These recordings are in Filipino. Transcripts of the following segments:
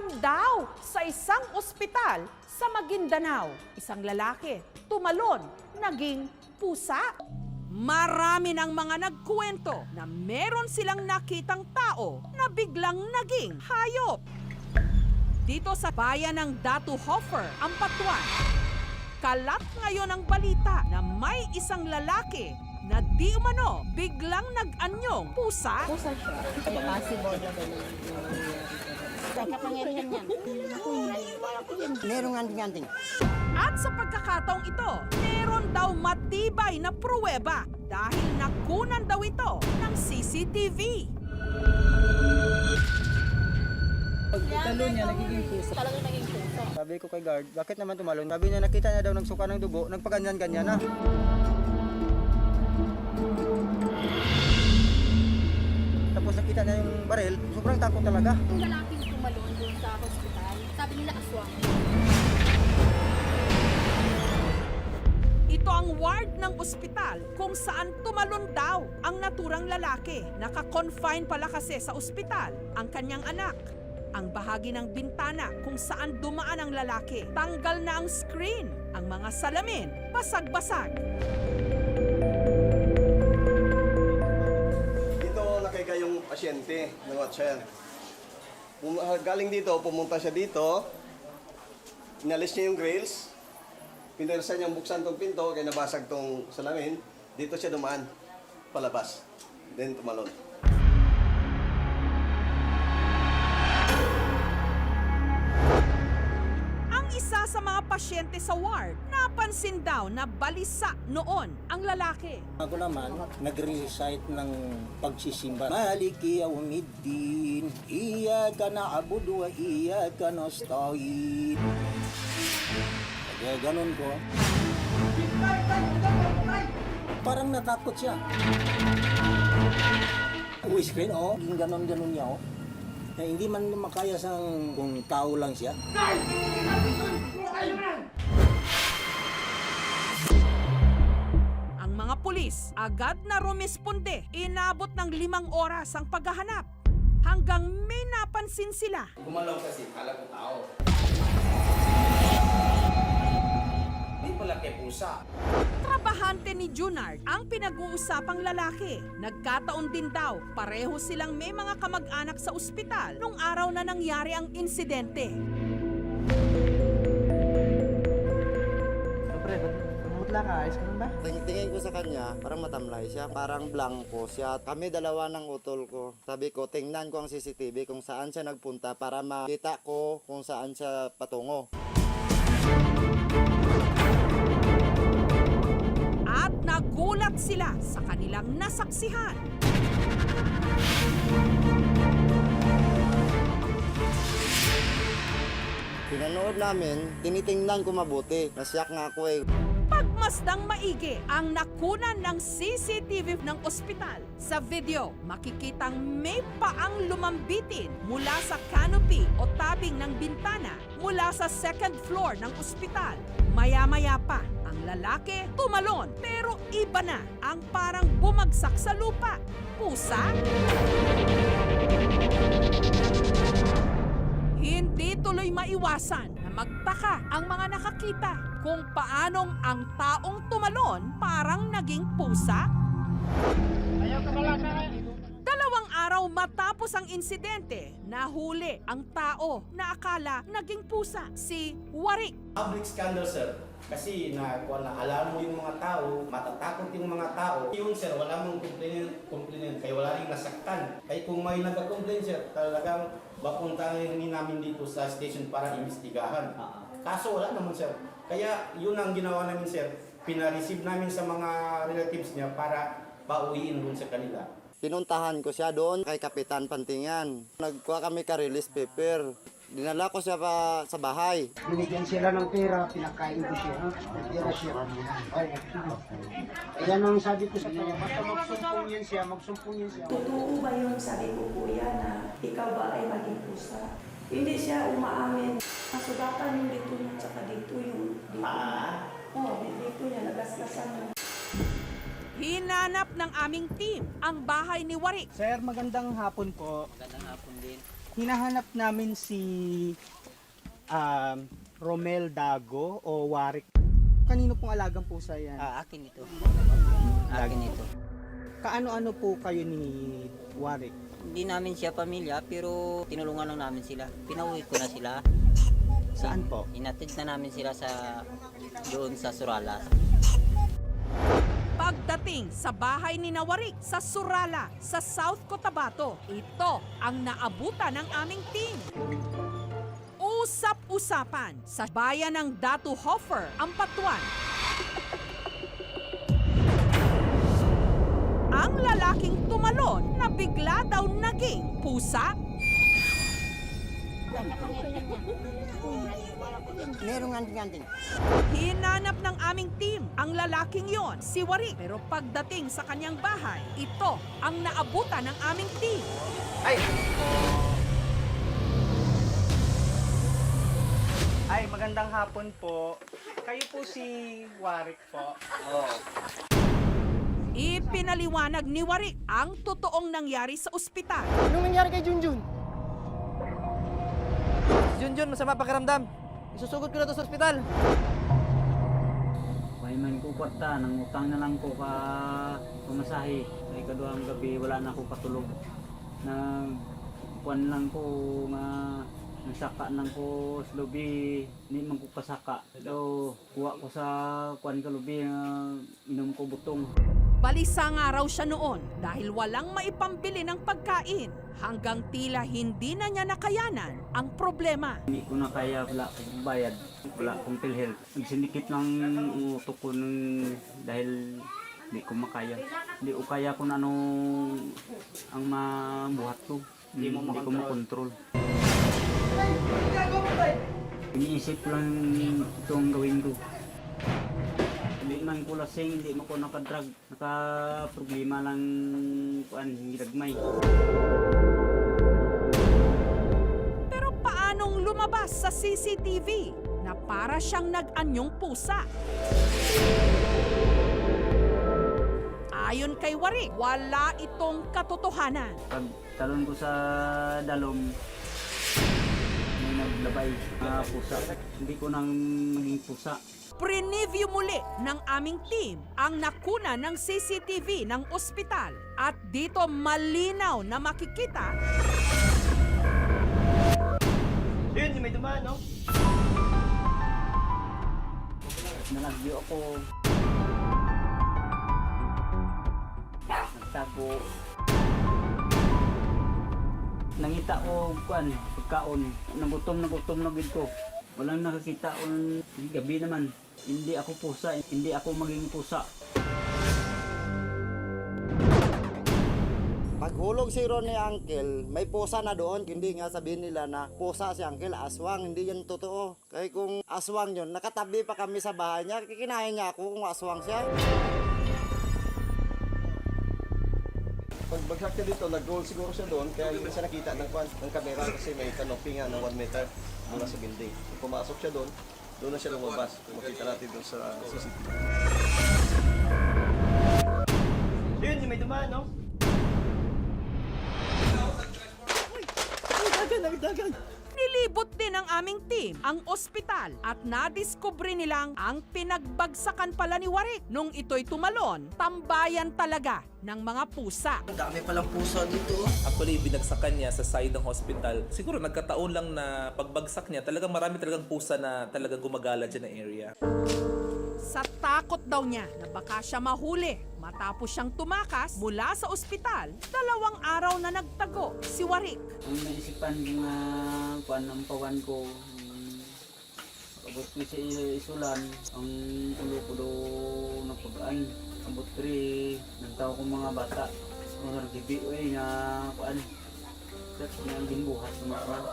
Scam daw sa isang ospital sa Maguindanao. Isang lalaki, tumalon, naging pusa. Marami ng mga nagkuwento na meron silang nakitang tao na biglang naging hayop. Dito sa bayan ng Datu Hofer, Ampatuan, kalat ngayon ang balita na may isang lalaki na di umano biglang nag-anyong pusa. Pusa siya. Possible na ganun. Sa kapangyarihan niyan. Merong anting-anting. At sa pagkakataong ito, meron daw matibay na pruweba dahil nakunan daw ito ng CCTV. Pagtalo niya, nagiging pusa. Talagang naging pusa. Sabi ko kay guard, bakit naman tumalon? Sabi niya, nakita niya daw nagsuka ng dugo, nagpaganyan-ganyan na. Tapos nakita niya yung baril, sobrang takot talaga. Yung lalaking tumalon doon sa hospital, sabi nila aswang. Ito ang ward ng ospital kung saan tumalon daw ang naturang lalaki. Naka-confine pala kasi sa ospital ang kanyang anak. Ang bahagi ng bintana kung saan dumaan ang lalaki, tanggal na ang screen. Ang mga salamin, basag-basag. Dito nakaiga yung pasyente ng wheelchair. Galing dito, pumunta siya dito, inalis niya yung grills, pinirsa niyang buksan tong pinto, kaya nabasag tong salamin, dito siya dumaan, palabas, then tumalon. Isa sa mga pasyente sa ward, napansin daw na balisa noon ang lalaki. Ako naman, nag-recite ng pagsisimba. Maliki yawmiddin, iyaka na'budu wa iyaka nasta'in. Kaya ganun ko. Parang natakot siya. Screen, oh. Yung ganon-ganon niya, oh. Na hindi man makaya sang kung tao lang siya. Ang mga pulis agad na rumisponde. Inabot ng 5 oras ang paghahanap hanggang may napansin sila. Gumalaw kasi, kala ko tao. Hindi pala kay pusa. Trabahante ni Junard ang pinag-uusapang lalaki. Nagkataon din daw, pareho silang may mga kamag-anak sa ospital nung araw na nangyari ang insidente. Pre, mutla ka, ayos ka ba? Tingin ko sa kanya, parang matamlay siya, parang blanco siya. Kami dalawa ng utol ko. Sabi ko, tingnan ko ang CCTV kung saan siya nagpunta para makita ko kung saan siya patungo. At nagulat sila sa kanilang nasaksihan. Pinanood namin, tinitingnan ko mabuti. Nasyak nga ako eh. Pagmasdang maigi ang nakunan ng CCTV ng ospital. Sa video, makikitang may paang lumambitin mula sa canopy o tabing ng bintana mula sa second floor ng ospital. Maya-maya pa, ang lalaki tumalon pero iba na ang parang bumagsak sa lupa. Pusa? Hindi tuloy maiwasan na magtaka ang mga nakakita kung paanong ang taong tumalon parang naging pusa. Dalawang araw matapos ang insidente, nahuli ang tao na akala naging pusa, si Warik. Public scandal, sir. Kasi alam mo yung mga tao, matatakot yung mga tao. Yung sir, wala mong complainant, kaya wala rin nasaktan. Kaya kung may nagka-complain, sir, talagang bapuntahin namin dito sa station para imbestigahan. Kaso wala naman, sir. Kaya yun ang ginawa namin, sir. Pina-receive namin sa mga relatives niya para pauwiin dun sa kanila. Pinuntahan ko siya doon kay Kapitan Pantingan. Nagkuha kami ka-release paper. Dinala ko siya pa sa bahay. Binigyan sila ng pera, pinakain ko siya. Nagtira siya. Ayan ang sabi ko sa kanya, basta magsumpong yan siya. Totoo ba yun, sabi ko kuya, na ikaw ba ay maging pusa? Hindi siya umaamin. Nasugatan yung dito niya, tsaka dito yung dito niya. Oo, dito niya, nagasgasan niya. Hinanap ng aming team ang bahay ni Warik. Sir, magandang hapon po. Magandang hapon din. Hinahanap namin si Romel Dago o Warik. Kanino pong alagang pusa yan? Akin ito. Akin ito. Kaano-ano po kayo ni Warik? Hindi namin siya pamilya pero tinulungan lang namin sila. Pinauwi ko na sila. Saan po? Inatid na namin sila doon sa Surala. Pagdating sa bahay ni Nawarik sa Surala, sa South Cotabato, ito ang naabutan ng aming team. Usap-usapan sa bayan ng Datu Hofer, Ampatuan. Ang lalaking tumalon na bigla daw naging pusa. Merong anting-anting. Hinanap ng aming team ang lalaking yon, si Warik. Pero pagdating sa kanyang bahay, ito ang naabutan ng aming team. Ay, magandang hapon po. Kayo po si Warik po. Ipinaliwanag ni Warik ang totoong nangyari sa ospital. Anong nangyari kay Junjun? Junjun, masama pakiramdam. Isusugod ko na to sa ospital. May man ko kwarta, nang utang na lang ko ka pumasahe. Ay kaduhang gabi, wala na ako katulog. Nagkuhan lang ko nga nagsaka lang ko sa lubi, hindi man ko kasaka. So, kuha ko sa kuhan ka lubi nga inom ko butong. Balisa nga raw siya noon dahil walang maipambili ng pagkain hanggang tila hindi na niya nakayanan ang problema. Hindi ko na kaya, wala akong bayad, wala akong PhilHealth. Nagsindikit lang ang utok ko dahil hindi ko makaya. Hindi ko kaya kung ano ang mabuhat ko. Hindi ko makontrol. Iniisip lang ito ang gawin ko. Hindi man ko lasing, hindi man ko nakadrag. Naka-problema lang kuan, gidagmay. Pero paanong lumabas sa CCTV na para siyang nag-anyong pusa? Ayon kay Warik, wala itong katotohanan. Pag talon ko sa dalom, may naglabay na pusa. Hindi ko nang maging pusa. Pre-review muli ng aming team ang nakuna ng CCTV ng ospital at dito malinaw na makikita Yun, may dumaan, no? Nalagyo ako. Nagtago. Nangita ko kuan, pagkaon. Nagutom na gid ko. Walang nakakita on gabi naman. Hindi ako pusa, hindi ako maging pusa. Paghulog si Ron ni Uncle, may pusa na doon. Hindi nga sabihin nila na pusa si Uncle, aswang. Hindi yan totoo. Kaya kung aswang yun, nakatabi pa kami sa bahay niya. Kikinahin niya ako kung aswang siya. Pag bagsak siya dito, nag-roll siguro siya doon, kaya hindi siya nakita ng camera kasi may canopy nga ng 1 meter mula sa building. Pumasok siya doon na siya lumabas. Makita natin doon sa CCTV. Yun, may dumaan, no? nilibot din ng aming team ang ospital at nadiskubre nilang ang pinagbagsakan pala ni Warik nung ito'y tumalon, tambayan talaga ng mga pusa. Ang dami palang pusa dito. Actually, binagsakan niya sa side ng hospital. Siguro nagkataon lang na pagbagsak niya, talagang marami talagang pusa na talagang gumagala dyan na area. Sa takot daw niya na baka siya mahuli matapos siyang tumakas mula sa ospital, 2 araw na nagtago si Warik. Ang naisipan ko nga kuan ng pawan ko, abot ko sa isulan, ang ulo ko daw napagaan. Abot ko rin, nagtao ko mga bata, mga nagbibiyoy nga kuan. That's nga ginbuhat ko mga kuan.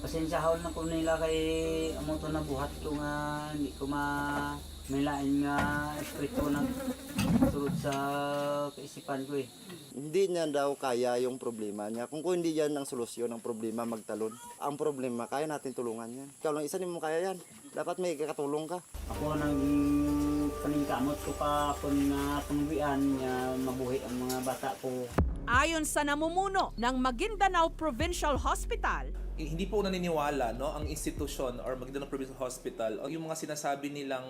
Pasensyahon na ko nila kay amo to na buhat ko nga hindi ko may lain nga espiritu na sulod sa kaisipan ko eh. Hindi niya daw kaya yung problema niya. Kung hindi yan ang solusyon ng problema, magtalon. Ang problema, kaya natin tulungan yan. Ikaw lang isa, hindi mo kaya yan. Dapat may kakatulong ka. Ako nang paningkamot ko pa ako nga pangwian nga mabuhi ang mga bata ko. Ayon sa namumuno ng Maguindanao Provincial Hospital, hindi po naniniwala no ang institusyon or Maguindanao Provincial Hospital yung mga sinasabi nilang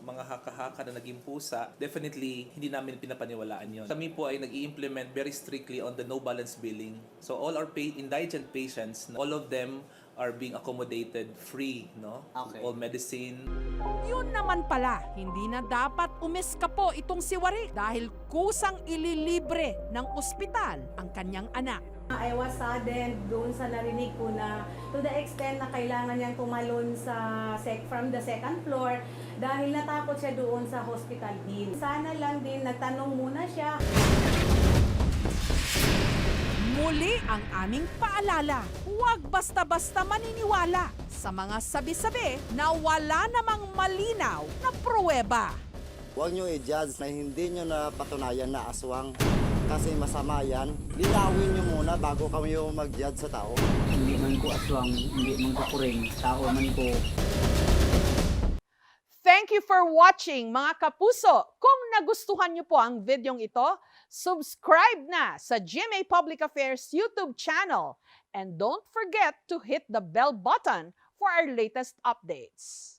mga haka-haka na naging pusa, definitely hindi namin pinapaniwalaan yon. Kami po ay nag-i-implement very strictly on the no balance billing. So all our indigent patients, all of them are being accommodated free, no? Okay. All medicine. yun naman pala, hindi na dapat umiskapo itong si Warik dahil kusang ililibre ng ospital ang kanyang anak. I was saddened doon sa narinig ko na to the extent na kailangan niyang tumalon from the second floor dahil natakot siya doon sa hospital bill. Sana lang din nagtanong muna siya. Muli ang aming paalala, huwag basta-basta maniniwala sa mga sabi-sabi na wala namang malinaw na pruweba. Huwag nyo i-judge na hindi nyo napatunayan na aswang. Kasi masama yan. Linawin nyo muna bago kayo mag-judge sa tao. Hindi man ko aswang, hindi man ko kuring, tao man ko. Thank you for watching mga kapuso. Kung nagustuhan niyo po ang videong ito, subscribe na sa GMA Public Affairs YouTube channel. And don't forget to hit the bell button for our latest updates.